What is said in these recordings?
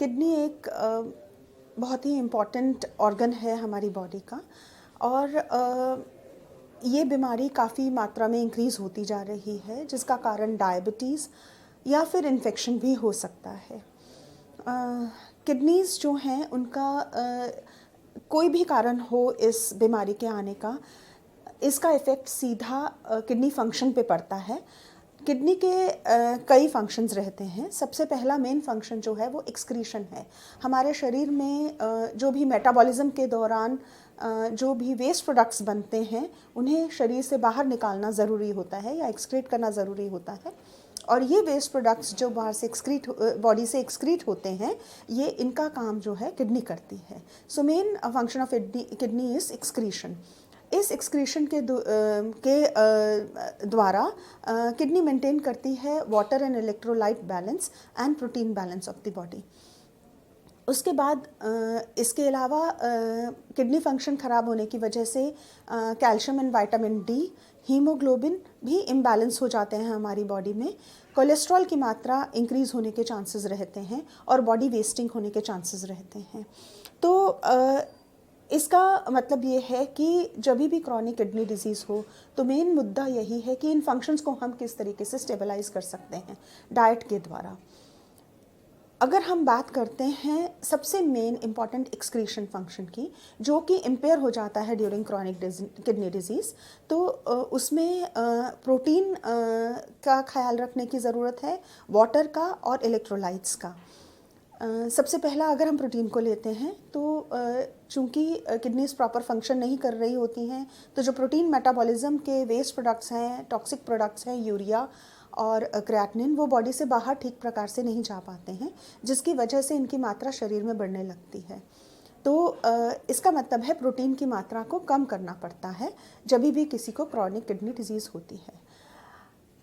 Kidney एक बहुत ही important organ है हमारी बॉडी का और ये बीमारी काफ़ी मात्रा में इंक्रीज़ होती जा रही है, जिसका कारण डायबिटीज़ या फिर इन्फेक्शन भी हो सकता है। किडनीज़ जो हैं उनका कोई भी कारण हो इस बीमारी के आने का, इसका इफ़ेक्ट सीधा किडनी फंक्शन पे पड़ता है। किडनी के कई फंक्शंस रहते हैं। सबसे पहला मेन फंक्शन जो है वो एक्सक्रीशन है। हमारे शरीर में जो भी मेटाबॉलिज्म के दौरान जो भी वेस्ट प्रोडक्ट्स बनते हैं उन्हें शरीर से बाहर निकालना ज़रूरी होता है या एक्सक्रीट करना ज़रूरी होता है। और ये वेस्ट प्रोडक्ट्स जो बाहर से बॉडी से एक्सक्रीट होते हैं, ये इनका काम जो है किडनी करती है। So main function of kidney is excretion. इस एक्सक्रीशन के द्वारा किडनी मेंटेन करती है water and electrolyte balance and protein balance of the body. उसके बाद इसके अलावा किडनी फंक्शन ख़राब होने की वजह से calcium and vitamin D, haemoglobin भी इम्बैलेंस हो जाते हैं हमारी बॉडी में। कोलेस्ट्रॉल की मात्रा इंक्रीज़ होने के चांसेस रहते हैं और बॉडी वेस्टिंग होने के चांसेस रहते हैं। तो इसका मतलब ये है कि जब भी क्रॉनिक किडनी डिजीज़ हो तो मेन मुद्दा यही है कि इन फंक्शंस को हम किस तरीके से स्टेबलाइज कर सकते हैं डाइट के द्वारा। अगर हम बात करते हैं सबसे मेन इम्पॉर्टेंट एक्सक्रीशन फंक्शन की, जो कि इम्पेयर हो जाता है ड्यूरिंग क्रॉनिक किडनी डिजीज़, तो उसमें प्रोटीन का ख्याल रखने की ज़रूरत है, वाटर का और इलेक्ट्रोलाइट्स का। सबसे पहला अगर हम प्रोटीन को लेते हैं तो चूँकि किडनीज प्रॉपर फंक्शन नहीं कर रही होती हैं, तो जो प्रोटीन मेटाबॉलिज्म के वेस्ट प्रोडक्ट्स हैं, टॉक्सिक प्रोडक्ट्स हैं, यूरिया और क्रिएटिनिन, वो बॉडी से बाहर ठीक प्रकार से नहीं जा पाते हैं, जिसकी वजह से इनकी मात्रा शरीर में बढ़ने लगती है। तो इसका मतलब है प्रोटीन की मात्रा को कम करना पड़ता है जब भी किसी को क्रॉनिक किडनी डिजीज़ होती है।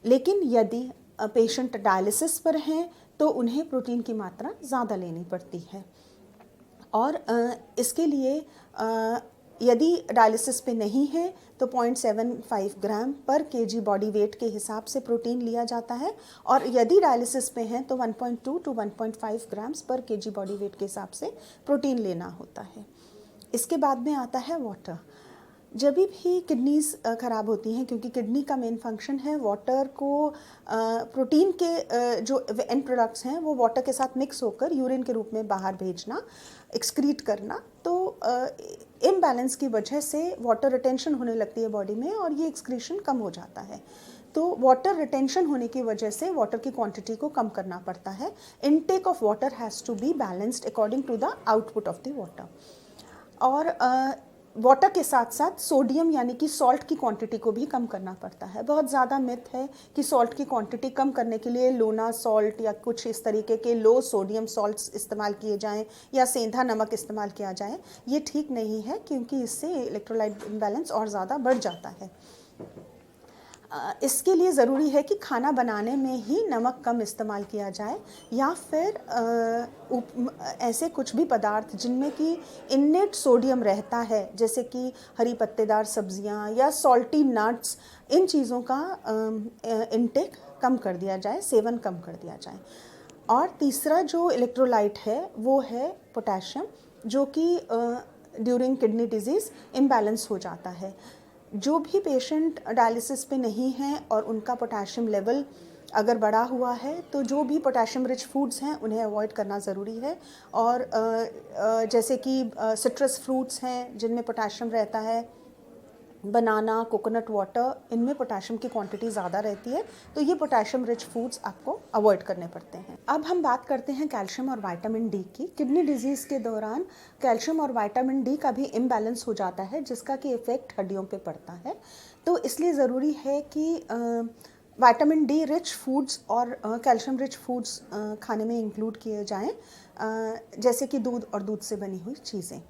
लेकिन यदि पेशेंट डायलिसिस पर हैं तो उन्हें प्रोटीन की मात्रा ज़्यादा लेनी पड़ती है। और इसके लिए यदि डायलिसिस पे नहीं है तो 0.75 ग्राम पर केजी बॉडी वेट के हिसाब से प्रोटीन लिया जाता है, और यदि डायलिसिस पे हैं तो 1.2 टू 1.5 ग्राम्स पर केजी बॉडी वेट के हिसाब से प्रोटीन लेना होता है। इसके बाद में आता है वाटर। जब भी किडनीज ख़राब होती हैं, क्योंकि किडनी का मेन फंक्शन है वाटर को प्रोटीन के जो एंड प्रोडक्ट्स हैं वो वाटर के साथ मिक्स होकर यूरिन के रूप में बाहर भेजना, एक्सक्रीट करना, तो इम्बैलेंस की वजह से वाटर रिटेंशन होने लगती है बॉडी में और ये एक्सक्रीशन कम हो जाता है। तो वाटर रिटेंशन होने की वजह से वाटर की क्वांटिटी को कम करना पड़ता है। Intake of water has to be balanced according to the output of the water. और वाटर के साथ साथ सोडियम यानी कि सॉल्ट की क्वांटिटी को भी कम करना पड़ता है। बहुत ज़्यादा मिथ है कि सॉल्ट की क्वांटिटी कम करने के लिए लोना सॉल्ट या कुछ इस तरीके के लो सोडियम सॉल्ट्स इस्तेमाल किए जाएं या सेंधा नमक इस्तेमाल किया जाए। ये ठीक नहीं है, क्योंकि इससे इलेक्ट्रोलाइट इम्बैलेंस और ज़्यादा बढ़ जाता है। इसके लिए ज़रूरी है कि खाना बनाने में ही नमक कम इस्तेमाल किया जाए, या फिर ऐसे कुछ भी पदार्थ जिनमें कि इन्नेट सोडियम रहता है, जैसे कि हरी पत्तेदार सब्जियां या सॉल्टी नट्स, इन चीज़ों का इनटेक कम कर दिया जाए, सेवन कम कर दिया जाए। और तीसरा जो इलेक्ट्रोलाइट है वो है पोटेशियम, जो कि ड्यूरिंग किडनी डिजीज़ इम्बैलेंस हो जाता है। जो भी पेशेंट डायलिसिस पे नहीं हैं और उनका पोटेशियम लेवल अगर बढ़ा हुआ है, तो जो भी पोटेशियम रिच फूड्स हैं उन्हें अवॉइड करना ज़रूरी है। और जैसे कि सिट्रस फ्रूट्स हैं जिनमें पोटेशियम रहता है, बनाना, कोकोनट वाटर, इनमें पोटेशियम की क्वांटिटी ज़्यादा रहती है, तो ये पोटेशियम रिच फूड्स आपको अवॉइड करने पड़ते हैं। अब हम बात करते हैं कैल्शियम और विटामिन डी की। किडनी डिजीज़ के दौरान कैल्शियम और विटामिन डी का भी इम्बैलेंस हो जाता है, जिसका कि इफ़ेक्ट हड्डियों पे पड़ता है। तो इसलिए ज़रूरी है कि विटामिन डी रिच फूड्स और कैल्शियम रिच फूड्स खाने में इंक्लूड किए जाएँ, जैसे कि दूध और दूध से बनी हुई चीज़ें।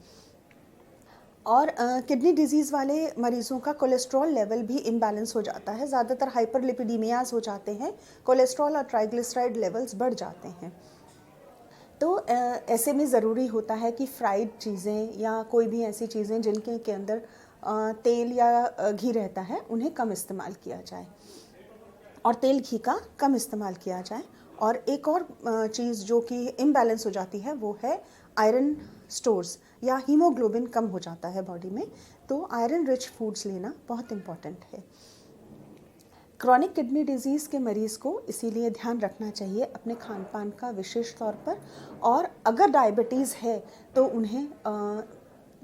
और किडनी डिजीज़ वाले मरीज़ों का कोलेस्ट्रॉल लेवल भी इम्बैलेंस हो जाता है। ज़्यादातर हाइपरलिपिडीमियाज हो जाते हैं, कोलेस्ट्रॉल और ट्राइग्लिसराइड लेवल्स बढ़ जाते हैं। तो ऐसे में ज़रूरी होता है कि फ्राइड चीज़ें या कोई भी ऐसी चीज़ें जिनके के अंदर तेल या घी रहता है, उन्हें कम इस्तेमाल किया जाए और तेल घी का कम इस्तेमाल किया जाए। और एक और चीज़ जो कि इम्बैलेंस हो जाती है वो है आयरन स्टोर्स या हीमोग्लोबिन कम हो जाता है बॉडी में, तो आयरन रिच फूड्स लेना बहुत इम्पॉर्टेंट है। क्रॉनिक किडनी डिजीज़ के मरीज़ को इसीलिए ध्यान रखना चाहिए अपने खान पान का विशेष तौर पर, और अगर डायबिटीज़ है तो उन्हें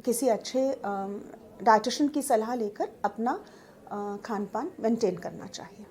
किसी अच्छे डाइटिशियन की सलाह लेकर अपना खान पान मेंटेन करना चाहिए।